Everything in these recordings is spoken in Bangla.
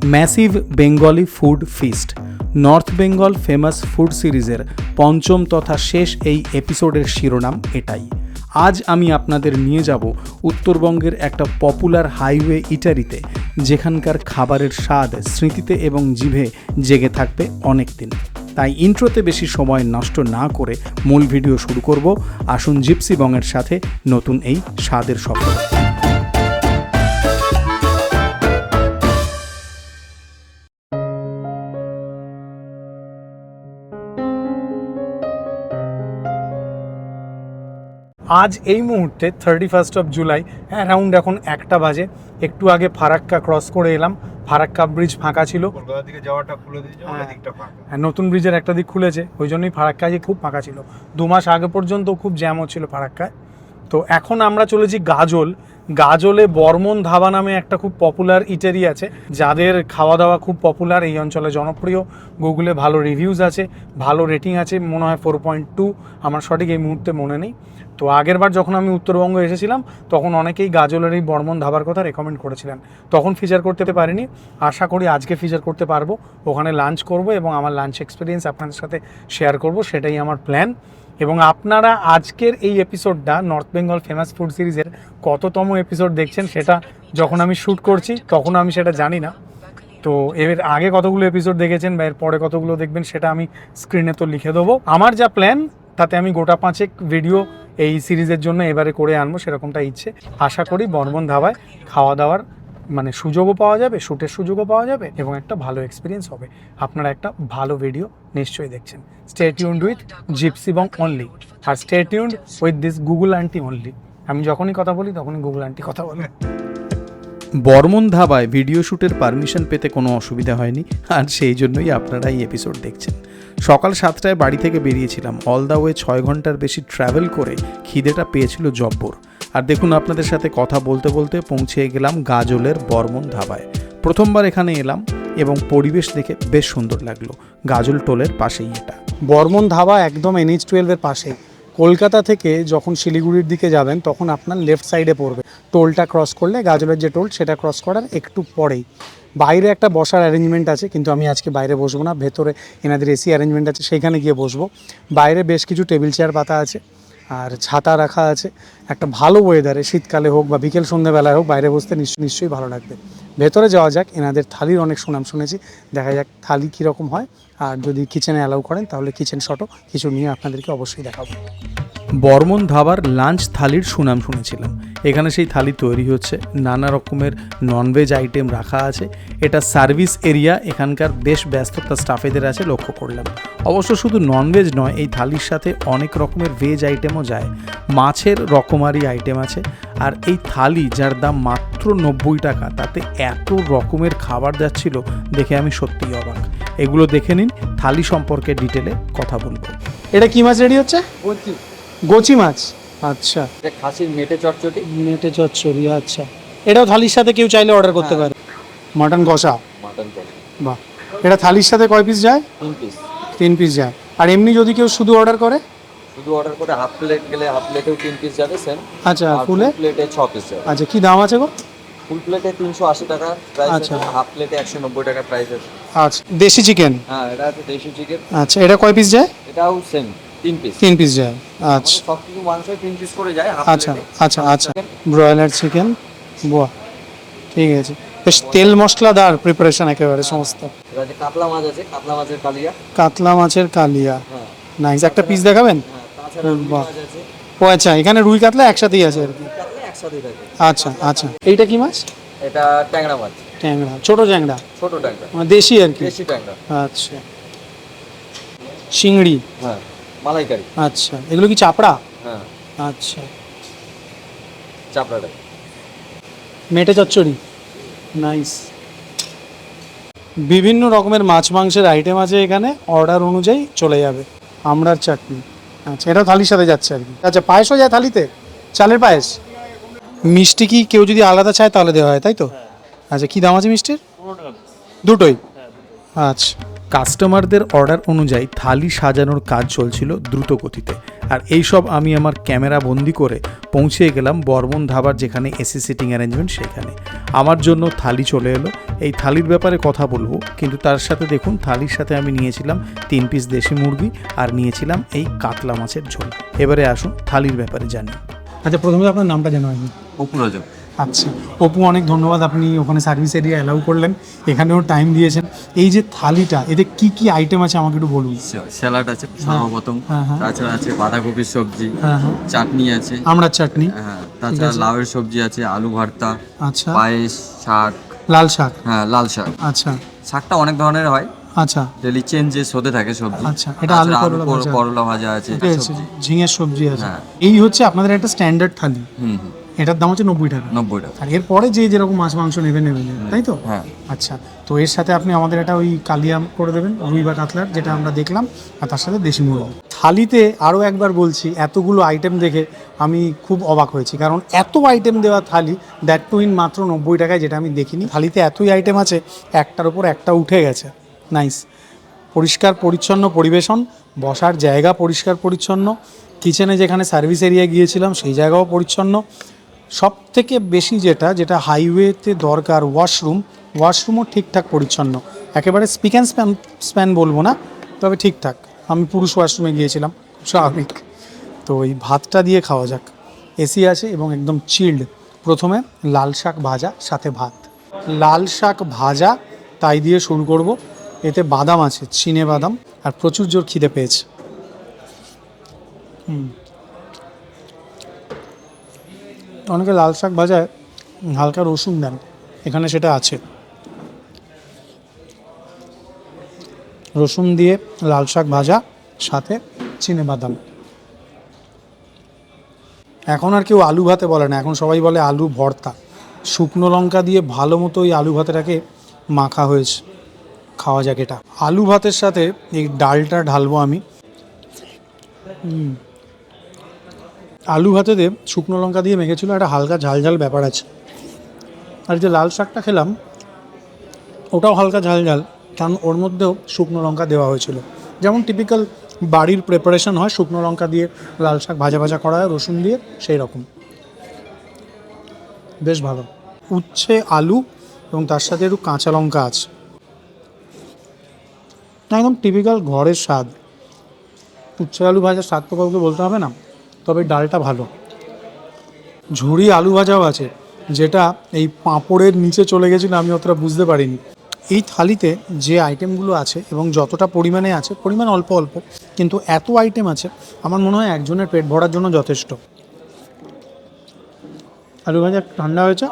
Massive Bengali food feast North Bengal famous food সিরিজের পঞ্চম তথা শেষ এই এপিসোডের শিরোনাম এটাই। আজ আমি আপনাদের নিয়ে যাব উত্তরবঙ্গের একটা পপুলার হাইওয়ে ইটারিতে, যেখানকার খাবারের স্বাদ স্মৃতিতে এবং জিভে জেগে থাকবে অনেক দিন। তাই ইন্ট্রোতে বেশি সময় নষ্ট না করে মূল ভিডিও শুরু করব। আসুন জিপসি বংয়ের সাথে নতুন এই স্বাদের সফর। আজ এই মুহূর্তে 31 জুলাই অ্যারাউন্ড এখন 1টা বাজে। একটু আগে ফারাক্কা ক্রস করে এলাম। ফারাক্কা ব্রিজ ফাঁকা ছিল, কলকাতা থেকে যাওয়াটা খুলে দিয়েছে, ওই দিকটা ফাঁকা। নতুন ব্রিজের একটা দিক খুলেছে, ওই জন্যই ফারাক্কা আজকে খুব ফাঁকা ছিল। 2 মাস আগে পর্যন্ত খুব জ্যাম হচ্ছিল ফারাক্কায়। তো এখন আমরা চলেছি গাজলে বর্মন ধাবা নামে একটা খুব পপুলার ইটারি আছে, যাদের খাওয়া দাওয়া খুব পপুলার, এই অঞ্চলে জনপ্রিয়। গুগলে ভালো রিভিউজ আছে, ভালো রেটিং আছে, মনে হয় 4.2, আমার সঠিক এই মুহূর্তে মনে নেই। তো আগের বার যখন আমি উত্তরবঙ্গ এসেছিলাম তখন অনেকেই গাজলের এই বর্মন ধাবার কথা রেকমেন্ড করেছিলেন, তখন ফিচার করতে পারিনি। আশা করি আজকে ফিচার করতে পারবো। ওখানে লাঞ্চ করব এবং আমার লাঞ্চ এক্সপিরিয়েন্স আপনাদের সাথে শেয়ার করব, সেটাই আমার প্ল্যান। এবং আপনারা আজকের এই এপিসোডটা নর্থ বেঙ্গল ফেমাস ফুড সিরিজের কততম এপিসোড দেখছেন সেটা যখন আমি শ্যুট করছি তখন আমি সেটা জানি না। তো এর আগে কতগুলো এপিসোড দেখেছেন বা এর পরে কতগুলো দেখবেন সেটা আমি স্ক্রিনে তো লিখে দেবো। আমার যা প্ল্যান তাতে আমি গোটা 5 ভিডিও এই সিরিজের জন্য এবারে করে আনবো, সেরকমটা ইচ্ছে। আশা করি বর্মন ধাবায় খাওয়া দাওয়ার সুযোগও পাওয়া যাবে, শ্যুটের সুযোগও পাওয়া যাবে এবং একটা ভালো এক্সপিরিয়েন্স হবে। আপনারা একটা ভালো ভিডিও নিশ্চয়ই দেখছেন। Stay tuned with Gypsy Bong only, আর stay tuned with this Google aunty only. আমি যখনই কথা বলি তখনই গুগল আন্টি কথা বলে। বর্মন ধাবায় ভিডিও শ্যুটের পারমিশন পেতে কোনো অসুবিধা হয়নি, আর সেই জন্যই আপনারা এই এপিসোড দেখছেন। সকাল 7টায় বাড়ি থেকে বেরিয়েছিলাম। অল দ্য ওয়ে 6 ঘন্টার বেশি ট্রাভেল করে খিদেটা পেয়েছিল জব্বর। আর দেখুন, আপনাদের সাথে কথা বলতে বলতে পৌঁছে গেলাম গাজলের বর্মন ধাবায়। প্রথমবার এখানে এলাম এবং পরিবেশ দেখে বেশ সুন্দর লাগলো। গাজল টোলের পাশেই এটা বর্মন ধাবা, একদম NH-12 পাশেই। কলকাতা থেকে যখন শিলিগুড়ির দিকে যাবেন তখন আপনার লেফট সাইডে পড়বে। টোলটা ক্রস করলে, গাজলের যে টোল সেটা ক্রস করার একটু পরেই বাইরে একটা বসার অ্যারেঞ্জমেন্ট আছে, কিন্তু আমি আজকে বাইরে বসবো না। ভেতরে এনাদের এসি অ্যারেঞ্জমেন্ট আছে, সেইখানে গিয়ে বসবো। বাইরে বেশ কিছু টেবিল চেয়ার পাতা আছে আর ছাতা রাখা আছে। একটা ভালো ওয়েদারে, শীতকালে হোক বা বিকেল সন্ধ্যাবেলায় হোক, বাইরে বসতে নিশ্চয়ই ভালো লাগবে। ভেতরে যাওয়া যাক। এনাদের থালির অনেক সুনাম শুনেছি, দেখা যাক থালি কীরকম হয়। আর যদি কিচেনে অ্যালাউ করেন তাহলে কিচেন শটও কিছু নিয়ে আপনাদেরকে অবশ্যই দেখাবো। বর্মন ধাবার লাঞ্চ থালির সুনাম শুনেছিলাম। এখানে সেই থালি তৈরি হচ্ছে, নানা রকমের ননভেজ আইটেম রাখা আছে। এটা সার্ভিস এরিয়া, এখানকার বেশ ব্যস্ততা স্টাফেদের আছে লক্ষ্য করলাম। অবশ্য শুধু ননভেজ নয়, এই থালির সাথে অনেক রকমের ভেজ আইটেমও যায়। মাছের রকমারি আইটেম আছে। আর এই থালি যার দাম মাত্র 90 টাকা, তাতে এত রকমের খাবার যাচ্ছিল দেখে আমি সত্যিই অবাক। এগুলো দেখে নিন, থালি সম্পর্কে ডিটেলে কথা বলবো। এটা কি মাছ রেডি হচ্ছে? গোচি মাছ। আচ্ছা, খাসির মেটে চচ্চড়ি। আচ্ছা, এটাও থালির সাথে কেউ চাইলে অর্ডার করতে পারে। মাটন কষা। বাহ, এটা থালির সাথে কয় পিস যায়? 3 পিস যায়। আর এমনি যদি কেউ শুধু অর্ডার করে হাফ প্লেট গেলে হাফ প্লেটেও 3 পিস যাবে সেম। আচ্ছা, ফুল প্লেটে 6 পিস যাবে। আচ্ছা, কি দাম আছে গো? ফুল প্লেটে 380 টাকা প্রাইস আছে, হাফ প্লেটে 190 টাকা প্রাইস আছে। আচ্ছা, দেশি চিকেন। হ্যাঁ, এটা আছে দেশি চিকেন। আচ্ছা, এটা কয় পিস যায়? এটাও সেম 3 পিস যায়। আচ্ছা, সব কিছু মাংস 3 পিস করে যায় হাফ প্লেটে। আচ্ছা, ব্রয়লার চিকেন। বাহ, ঠিক আছে। বেশ তেল মশলাদার প্রিপারেশন একেবারে সমস্ত। এটা যে কাতলা মাছ আছে, কাতলা মাছের কালিয়া। হ্যাঁ, নাইস। একটা পিস দেখাবেন? হ্যাঁ, তাছাড়া রুই মাছ আছে। ও আচ্ছা, এখানে রুই কাতলা একসাথেই আছে আর কি? কাতলা একসাথেই থাকে। আচ্ছা, এইটা কি মাছ? এটা ট্যাংরা মাছ। ট্যাংরা, ছোট ট্যাংরা। দেশি আর কি? দেশি ট্যাংরা। আচ্ছা, চিংড়ি। হ্যাঁ, মালাইকারি। আচ্ছা, এগুলো কি চাপড়া? হ্যাঁ, আচ্ছা, চাপড়াটা। মেটে চচ্চড়ি। নাইস। বিভিন্ন রকমের মাছ মাংসের আইটেম আছে এখানে, অর্ডার অনুযায়ী চলে যাবে। আমড়ার চাটনি। আচ্ছা, এটা থালির সাথে যাচ্ছে আর কি? আচ্ছা, পায়েসও যায় থালিতে? চালের পায়েস। মিষ্টি কি কেউ যদি আলাদা চায় তাহলে দেওয়া হয়, তাই তো? আচ্ছা, কি দাম আছে মিষ্টির? দুটোই। আচ্ছা, কাস্টমারদের অর্ডার অনুযায়ী থালি সাজানোর কাজ চলছিল দ্রুত গতিতে। আর এইসব আমি আমার ক্যামেরা বন্দি করে পৌঁছে গেলাম বর্মন ধাবার, যেখানে এসি সিটিং অ্যারেঞ্জমেন্ট সেখানে। আমার জন্য থালি চলে এলো। এই থালির ব্যাপারে কথা বলবো, কিন্তু তার সাথে দেখুন থালির সাথে আমি নিয়েছিলাম 3 পিস দেশি মুরগি আর নিয়েছিলাম এই কাতলা মাছের ঝোল। এবারে আসুন থালির ব্যাপারে জানি। আচ্ছা, প্রথমে আপনার নামটা জানো আমি। অপু রাজক। আচ্ছা অপু, অনেক ধন্যবাদ, আপনি ওখানে সার্ভিস এরিয়া অ্যালাউ করলেন, এখানেও টাইম দিয়েছেন। এই যে থালিটা, এতে কি কি আইটেম আছে আমাকে একটু বলুন। স্যালাড আছে সর্বপ্রথম, তাছাড়া আছে বাঁধাকপির সবজি, চাটনি আছে, আমড়ার চাটনি, তাছাড়া লাউয়ের সবজি আছে, আলু ভর্তা, আচ্ছা, পায়েস, শাক, লাল শাক, লাল শাক। আচ্ছা, শাকটা অনেক ধরনের হয়। আচ্ছা, ডেলি চেঞ্জেস হতে থাকে সবজি। আচ্ছা, এটা আলু করলা ভাজা আছে, ঝিঙের সবজি আছে। এই হচ্ছে আপনাদের একটা স্ট্যান্ডার্ড থালি। এটার দাম হচ্ছে 90 টাকা। 90 টাকা। আর এরপরে যে যেরকম মাছ মাংস নেবেন, তাই তো? হ্যাঁ। আচ্ছা, তো এর সাথে আপনি আমাদের একটা ওই কালিয়া করে দেবেন, রুই বা কাতলার, যেটা আমরা দেখলাম, আর তার সাথে দেশি মুরগি। থালিতে আরও একবার বলছি, এতগুলো আইটেম দেখে আমি খুব অবাক হয়েছি, কারণ এত আইটেম দেওয়া থালি, দ্যাট টু ইন মাত্র 90 টাকায়, যেটা আমি দেখিনি। থালিতে এতই আইটেম আছে, একটার উপর একটা উঠে গেছে। নাইস। পরিষ্কার পরিচ্ছন্ন পরিবেশন, বসার জায়গা পরিষ্কার পরিচ্ছন্ন, কিচেনে যেখানে সার্ভিস এরিয়া গিয়েছিলাম সেই জায়গাও পরিচ্ছন্ন। সব থেকে বেশি যেটা হাইওয়েতে দরকার, ওয়াশরুমও ঠিকঠাক পরিচ্ছন্ন, একেবারে স্পিক অ্যান্ড স্প্যান বলবো না, তবে ঠিকঠাক। আমি পুরুষ ওয়াশরুমে গিয়েছিলাম, স্বাভাবিক। তো এই ভাতটা দিয়ে খাওয়া যাক। এসি আছে এবং একদম চিল্ড। প্রথমে লাল শাক ভাজা, সাথে ভাত। লাল শাক ভাজা তাই দিয়ে শুরু করব। এতে বাদাম আছে, চিনে বাদাম, আর প্রচুর জোর খিদে পেয়েছে। অনেকে লাল শাক ভাজায় হালকা রসুন দেন, এখানে সেটা আছে। রসুন দিয়ে লাল শাক ভাজা, সাথে চিনে বাদাম। এখন আর কেউ আলু ভাতে বলে না, এখন সবাই বলে আলু ভর্তা। শুকনো লঙ্কা দিয়ে ভালো মতো ওই আলু ভাতেটাকে মাখা হয়েছে, খাওয়া যাক এটা। আলু ভাতের সাথে এই ডালটা ঢালবো আমি। আলু ভাতেতে শুকনো লঙ্কা দিয়ে মেখেছিল, একটা হালকা ঝাল ঝাল ব্যাপার আছে। আর যে লাল শাকটা খেলাম, ওটাও হালকা ঝাল ঝাল, কারণ ওর মধ্যেও শুকনো লঙ্কা দেওয়া হয়েছিল। যেমন টিপিক্যাল বাড়ির প্রিপারেশন হয়, শুকনো লঙ্কা দিয়ে লাল শাক ভাজা ভাজা করা হয় রসুন দিয়ে, সেই রকম। বেশ ভালো। উচ্ছে, আলু এবং তার সাথে একটু কাঁচা লঙ্কা আছে, একদম টিপিক্যাল ঘরের স্বাদ। উচ্ছে আলু ভাজার স্বাদ তো কাউকে বলতে হবে না, তবে ডালটা ভালো। ঝুড়ি আলু ভাজাও আছে, যেটা এই পাঁপড়ের নিচে চলে গেছিলো, আমি অতটা বুঝতে পারিনি। এই থালিতে যে আইটেমগুলো আছে এবং যতটা পরিমাণে আছে, পরিমাণ অল্প অল্প, কিন্তু এত আইটেম আছে, আমার মনে হয় একজনের পেট ভরার জন্য যথেষ্ট। আলু ভাজা ঠান্ডা হয়েছে,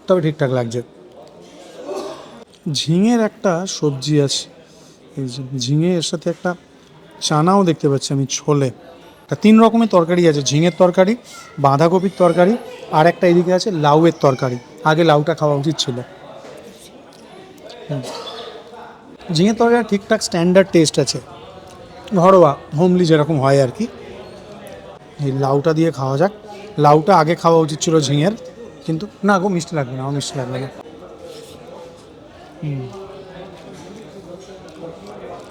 তবে ঠিকঠাক লাগছে। ঝিঙের একটা সবজি আছে, এই যে ঝিঙে, এর সাথে একটা চানাও দেখতে পাচ্ছি আমি, ছোলে। 3 রকমের তরকারি আছে, ঝিঙের তরকারি, বাঁধাকপির তরকারি, আর একটা এদিকে আছে লাউয়ের তরকারি। আগে লাউটা খাওয়া উচিত ছিল। ঝিঙের তরকারি ঠিকঠাক স্ট্যান্ডার্ড টেস্ট আছে, ঘরোয়া হোমলি যেরকম হয় আর কি। এই লাউটা দিয়ে খাওয়া যাক। লাউটা আগে খাওয়া উচিত ছিল ঝিঙের, কিন্তু না গো, মিষ্টি লাগবে না, মিষ্টি লাগবে না।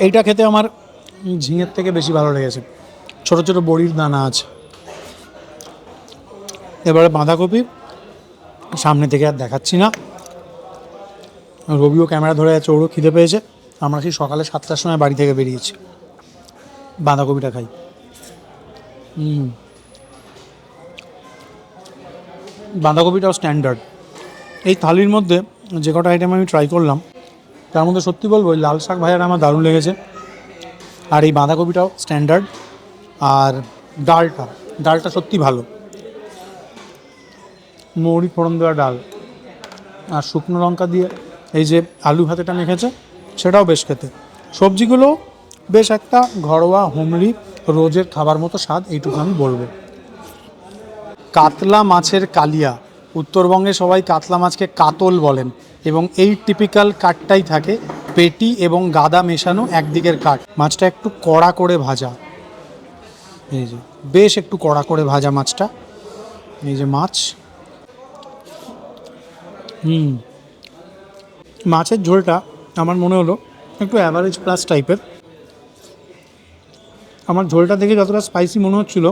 এইটা খেতে আমার ঝিঙের থেকে বেশি ভালো লেগেছে। ছোটো ছোটো বড়ির দানা আছে। এবারে বাঁধাকপি, সামনে থেকে আর দেখাচ্ছি না, রবিও ক্যামেরা ধরে আছে, ওরও খিদে পেয়েছে। আমরা সেই সকালে 7টার সময় বাড়ি থেকে বেরিয়েছি। বাঁধাকপিটা খাই। বাঁধাকপিটাও স্ট্যান্ডার্ড। এই থালির মধ্যে যে কটা আইটেম আমি ট্রাই করলাম, তার মধ্যে সত্যি বলবো ওই লাল শাক ভাজাটা আমার দারুণ লেগেছে, আর এই বাঁধাকপিটাও স্ট্যান্ডার্ড। আর ডালটা সত্যি ভালো, মৌরি ফোড়ন দেওয়া ডাল, আর শুকনো লঙ্কা দিয়ে এই যে আলু ভাতেটা মেখেছে, সেটাও বেশ খেতে। সবজিগুলো বেশ একটা ঘরোয়া হোমলি রোজের খাবার মতো স্বাদ, এইটুকু আমি বলবো। কাতলা মাছের কালিয়া, উত্তরবঙ্গে সবাই কাতলা মাছকে কাতল বলেন, এবং এই টিপিক্যাল কাটটাই থাকে, পেটি এবং গাদা মেশানো একদিকের কাট। মাছটা একটু কড়া করে ভাজা, এই যে বেশ একটু কড়া করে ভাজা মাছটা। এই যে মাছ, মাছের ঝোলটা আমার মনে হলো একটু অ্যাভারেজ প্লাস টাইপের। আমার ঝোলটা দেখে যতটা স্পাইসি মনে হচ্ছিল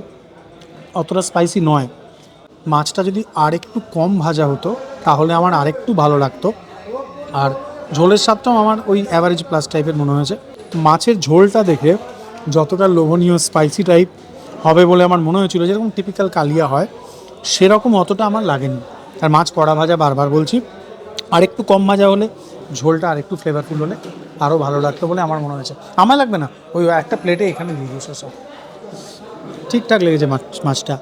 অতটা স্পাইসি নয়। মাছটা যদি আরেকটু কম ভাজা হতো তাহলে আমার আরেকটু ভালো লাগতো। আর ঝোলের স্বাদটাও আমার ওই অ্যাভারেজ প্লাস টাইপের মনে হয়েছে। মাছের ঝোলটা দেখে যতটা লোভনীয় স্পাইসি টাইপ হবে বলে আমার মনে হয়েছিল, যেরকম টিপিক্যাল কালিয়া হয় সেরকম অতটা আমার লাগেনি। আর মাছ কড়া ভাজা, বারবার বলছি, আরেকটু কম ভাজা হলে, ঝোলটা আরেকটু ফ্লেভারফুল হলে আরও ভালো লাগতো বলে আমার মনে হয়েছে। আমার লাগবে না, ওই একটা প্লেটে এখানে দিয়ে দিয়েছে সব ঠিকঠাক লেগেছে। মাছটা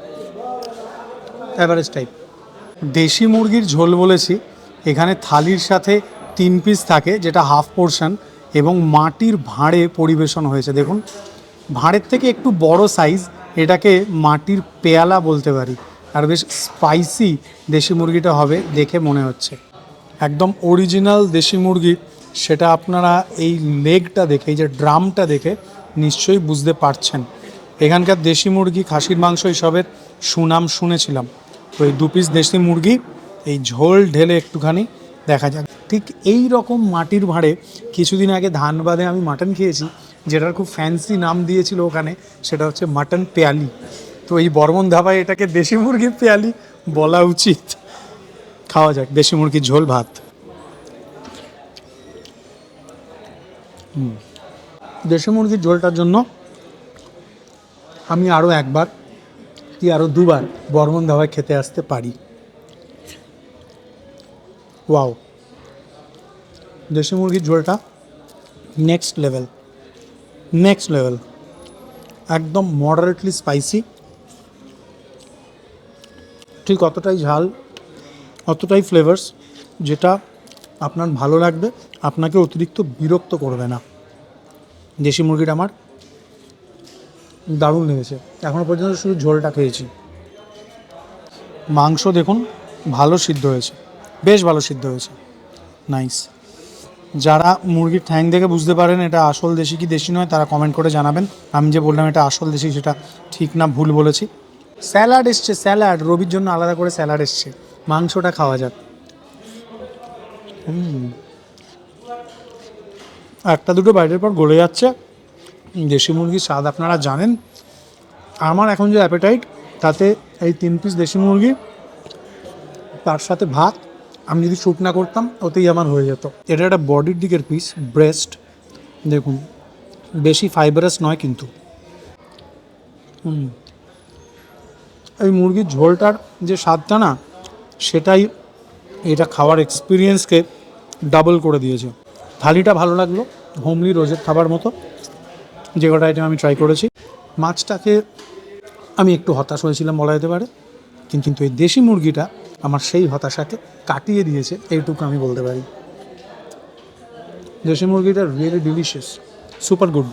অ্যাভারেজ টাইপ। দেশি মুরগির ঝোল বলেছি, এখানে থালির সাথে 3 পিস থাকে যেটা হাফ পোর্শন এবং মাটির ভাঁড়ে পরিবেশন হয়েছে। দেখুন, ভাঁড়ের থেকে একটু বড় সাইজ, এটাকে মাটির পেয়ালা বলতে পারি। আর বেশ স্পাইসি দেশি মুরগিটা হবে দেখে মনে হচ্ছে, একদম অরিজিনাল দেশি মুরগি। সেটা আপনারা এই লেগটা দেখে, এই যে ড্রামটা দেখে নিশ্চয়ই বুঝতে পারছেন। এখানকার দেশি মুরগি, খাসির মাংস এসবের সুনাম শুনেছিলাম। তো এই 2 পিস দেশি মুরগি, এই ঝোল ঢেলে একটুখানি দেখা যাক। ঠিক এই রকম মাটির ভাঁড়ে কিছুদিন আগে ধানবাদে আমি মাটন খেয়েছি, যেটার খুব ফ্যান্সি নাম দিয়েছিল ওখানে, সেটা হচ্ছে মাটন পেয়ালি। তো এই বর্মন ধাবায় এটাকে দেশি মুরগির পেয়ালি বলা উচিত। খাওয়া যাক দেশি মুরগির ঝোল ভাত। দেশি মুরগির ঝোলটার জন্য আমি আরও একবার কি আরও 2বার বর্মন ধাবায় খেতে আসতে পারি। ওয়াও, দেশি মুরগির ঝোলটা নেক্সট লেভেল, একদম মডারেটলি স্পাইসি, ঠিক অতটাই ঝাল, অতটাই ফ্লেভার্স, যেটা আপনার ভালো লাগবে, আপনাকে অতিরিক্ত বিরক্ত করবে না। দেশি মুরগিটা আমার দারুণ লেগেছে। এখনও পর্যন্ত শুধু ঝোলটা খেয়েছি। মাংস দেখুন, ভালো সিদ্ধ হয়েছে, বেশ ভালো সিদ্ধ হয়েছে, নাইস। যারা মুরগির ঠ্যাং দেখে বুঝতে পারেন এটা আসল দেশি কি দেশি নয়, তারা কমেন্ট করে জানাবেন। আমি যে বললাম এটা আসল দেশি, সেটা ঠিক না ভুল বলেছি। স্যালাড এসছে, স্যালাড, রবির জন্য আলাদা করে স্যালাড এসছে। মাংসটা খাওয়া যাক। একটা দুটো বাইরের পর গলে যাচ্ছে। দেশি মুরগির স্বাদ আপনারা জানেন। আমার এখন যে অ্যাপেটাইট, তাতে এই 3 পিস দেশি মুরগি, তার সাথে ভাত, আমি যদি শ্যুট না করতাম ওতেই আমার হয়ে যেত। এটা একটা বডির দিকের পিস, ব্রেস্ট দেখুন, বেশি ফাইবারাস নয় কিন্তু। এই মুরগির ঝোলটার যে স্বাদটা না, সেটাই এটা খাওয়ার এক্সপিরিয়েন্সকে ডাবল করে দিয়েছে। থালিটা ভালো লাগলো, হোমলি রোজের খাবার মতো, যে কটা আইটেম আমি ট্রাই করেছি। মাছটাকে আমি একটু হতাশ হয়েছিলাম বলা যেতে পারে, কিন্তু এই দেশি মুরগিটা আমার সেই হতাশাকে কাটিয়ে দিয়েছে, এইটুকু আমি বলতে পারি। দেশি মুরগিটা রিয়েলি ডিলিশিয়াস, সুপার গুড।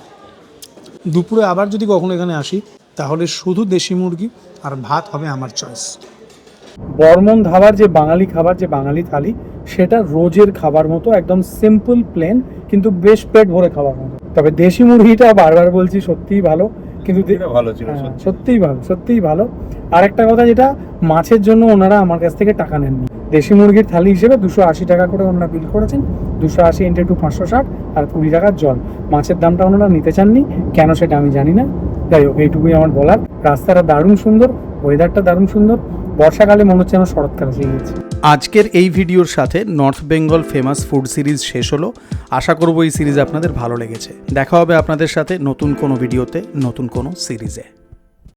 দুপুরে আবার যদি কখনো এখানে আসি, তাহলে শুধু দেশি মুরগি আর ভাত হবে আমার চয়েস। বর্মন ধাবার যে বাঙালি খাবার, যে বাঙালি থালি, সেটা রোজের খাবার মতো, একদম সিম্পল প্লেন, কিন্তু বেশ পেট ভরে খাবার মতো। তবে দেশি মুরগিটা বারবার বলছি সত্যিই ভালো, কিন্তু ভালো ছিল, সত্যিই ভালো। আর একটা কথা, যেটা মাছের জন্য ওনারা আমার কাছ থেকে টাকা নেননি। দেশি মুরগির থালি হিসেবে 280 টাকা করে ওনারা বিল করেছেন, 280 × 2 560 আর 20 টাকার জল। মাছের দামটা ওনারা নিতে চাননি, কেন সেটা আমি জানি না। যাই হোক, এইটুকুই আমার বলার। রাস্তাটা দারুণ সুন্দর, ওয়েদারটা দারুণ সুন্দর, বর্ষাকালে মনে হচ্ছে আমার শরৎকালে এসে গেছে। আজকের এই ভিডিওর সাথে north Bengal famous food series শেষ হলো। আশা করব এই সিরিজ আপনাদের ভালো লেগেছে। দেখা হবে আপনাদের সাথে নতুন কোনো ভিডিওতে, নতুন কোনো সিরিজে।